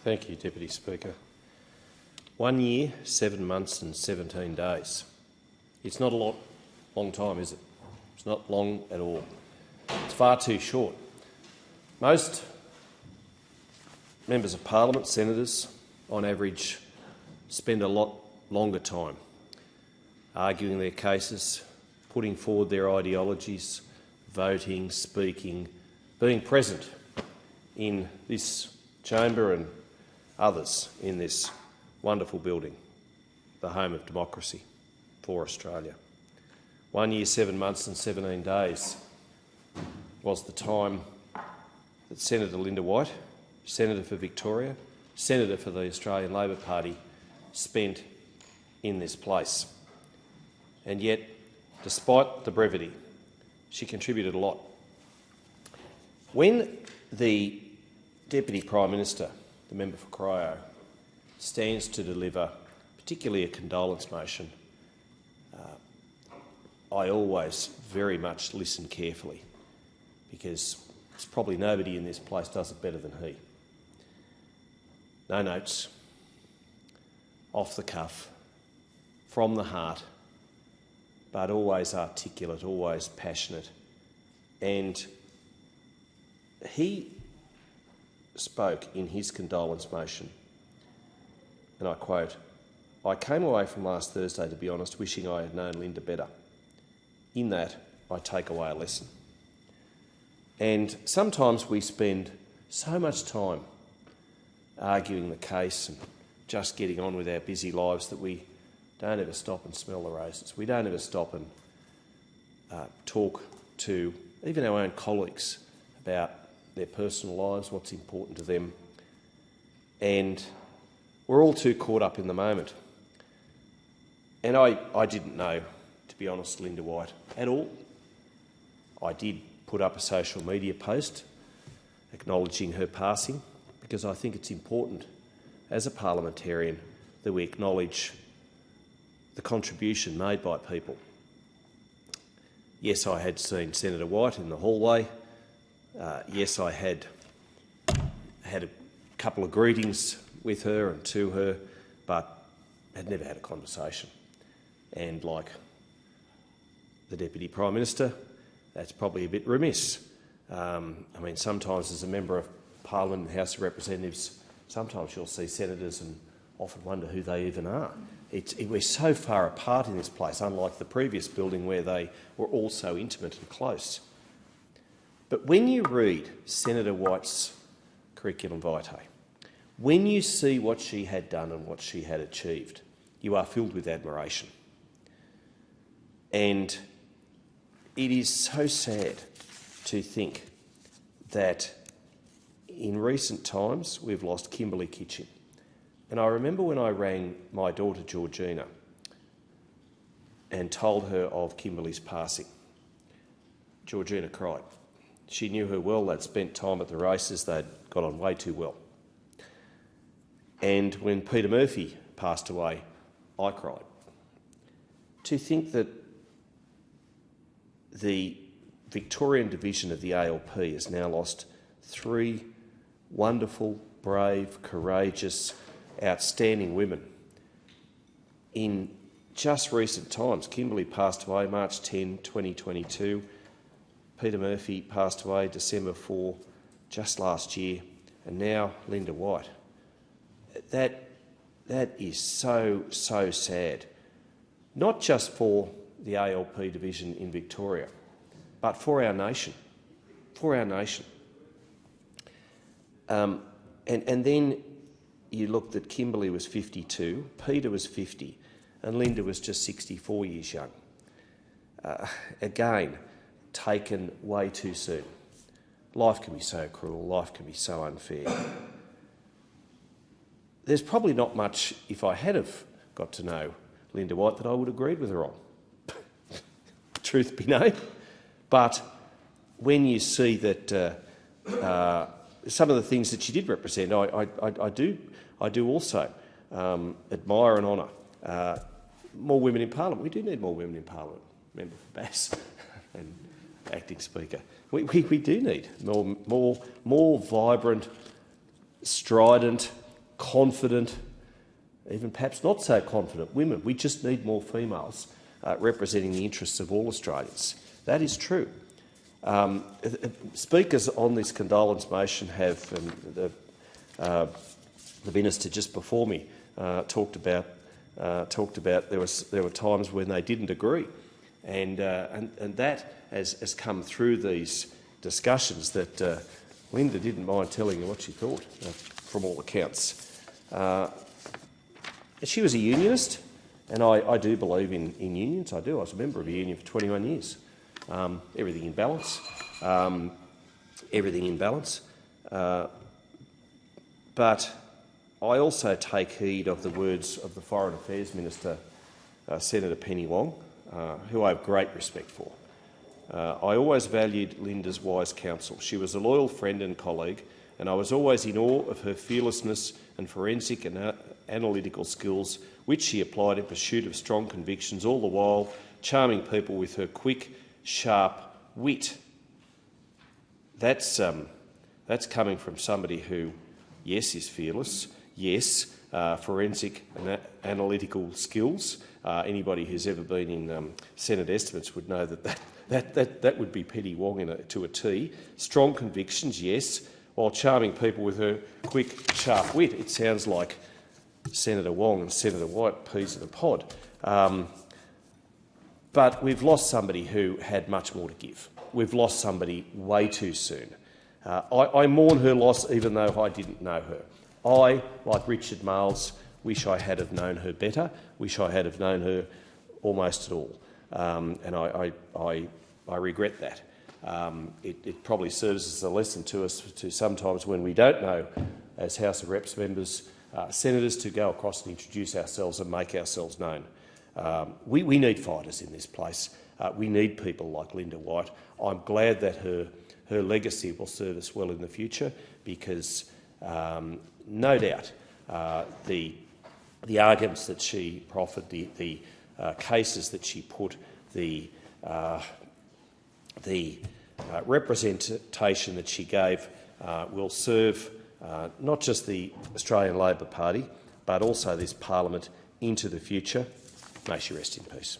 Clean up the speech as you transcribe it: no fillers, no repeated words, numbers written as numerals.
Thank you, Deputy Speaker. 1 year, 7 months and 17 days. It's not a long time, is it? It's not long at all. It's far too short. Most members of parliament, senators, on average, spend a lot longer time arguing their cases, putting forward their ideologies, voting, speaking, being present in this chamber and others in this wonderful building, the home of democracy for Australia. 1 year, 7 months and 17 days was the time that Senator Linda White, Senator for Victoria, Senator for the Australian Labor Party, spent in this place. And yet, despite the brevity, she contributed a lot. When the Deputy Prime Minister, the member for Cryo, stands to deliver particularly a condolence motion, I always very much listen carefully, because there's probably nobody in this place does it better than he. No notes, off the cuff, from the heart, but always articulate, always passionate. And he spoke in his condolence motion, and I quote, "I came away from last Thursday, to be honest, wishing I had known Linda better. In that, I take away a lesson." And sometimes we spend so much time arguing the case and just getting on with our busy lives that we don't ever stop and smell the roses. We don't ever stop and talk to even our own colleagues about their personal lives, what's important to them. And we're all too caught up in the moment. And I didn't know, to be honest, Linda White at all. I did put up a social media post acknowledging her passing, because I think it's important as a parliamentarian that we acknowledge the contribution made by people. Yes, I had seen Senator White in the hallway. Yes, I had a couple of greetings with her and to her, but had never had a conversation. And like the Deputy Prime Minister, that's probably a bit remiss. I mean, sometimes as a member of Parliament and the House of Representatives, sometimes you'll see senators and often wonder who they even are. We're so far apart in this place, unlike the previous building where they were all so intimate and close. But when you read Senator White's curriculum vitae, when you see what she had done and what she had achieved, you are filled with admiration. And it is so sad to think that in recent times we've lost Kimberley Kitchen. And I remember when I rang my daughter Georgina and told her of Kimberley's passing, Georgina cried. She knew her well. They'd spent time at the races. They'd got on way too well. And when Peter Murphy passed away, I cried. To think that the Victorian division of the ALP has now lost 3 wonderful, brave, courageous, outstanding women. In just recent times, Kimberley passed away March 10, 2022. Peter Murphy passed away December 4, just last year, and now Linda White. That is so sad, not just for the ALP division in Victoria, but for our nation, And then you looked at Kimberley was 52, Peter was 50, and Linda was just 64 years young. Again, taken way too soon. Life can be so cruel, life can be so unfair. There's probably not much, if I had have got to know Linda White, that I would have agreed with her on. Truth be known. But when you see that some of the things that she did represent, I do also admire and honour more women in Parliament. We do need more women in Parliament, Member for Bass and Acting Speaker. We do need more vibrant, strident, confident, even perhaps not so confident women. We just need more females representing the interests of all Australians. That is true. Speakers on this condolence motion have, the minister just before me talked about there were times when they didn't agree, and that has come through these discussions that Linda didn't mind telling you what she thought, from all accounts. She was a unionist, and I do believe in unions. I do. I was a member of a union for 21 years. Everything in balance. Everything in balance. But I also take heed of the words of the Foreign Affairs Minister, Senator Penny Wong, who I have great respect for. I always valued Linda's wise counsel. She was a loyal friend and colleague, and I was always in awe of her fearlessness and forensic and analytical skills, which she applied in pursuit of strong convictions, all the while charming people with her quick, sharp wit. That's coming from somebody who, yes, is fearless, yes, forensic and analytical skills. Anybody who's ever been in Senate estimates would know that would be Penny Wong to a T. Strong convictions, yes, while charming people with her quick, sharp wit. It sounds like Senator Wong and Senator White, peas in a pod. But we've lost somebody who had much more to give. We've lost somebody way too soon. I mourn her loss even though I didn't know her. I, like Richard Marles, wish I had have known her better, wish I had have known her almost at all. And I regret that. It probably serves as a lesson to us to sometimes when we don't know, as House of Reps members, senators, to go across and introduce ourselves and make ourselves known. We need fighters in this place. We need people like Linda White. I'm glad that her legacy will serve us well in the future because, no doubt, the arguments that she proffered, the cases that she put, the representation that she gave will serve not just the Australian Labor Party but also this parliament into the future. May she rest in peace.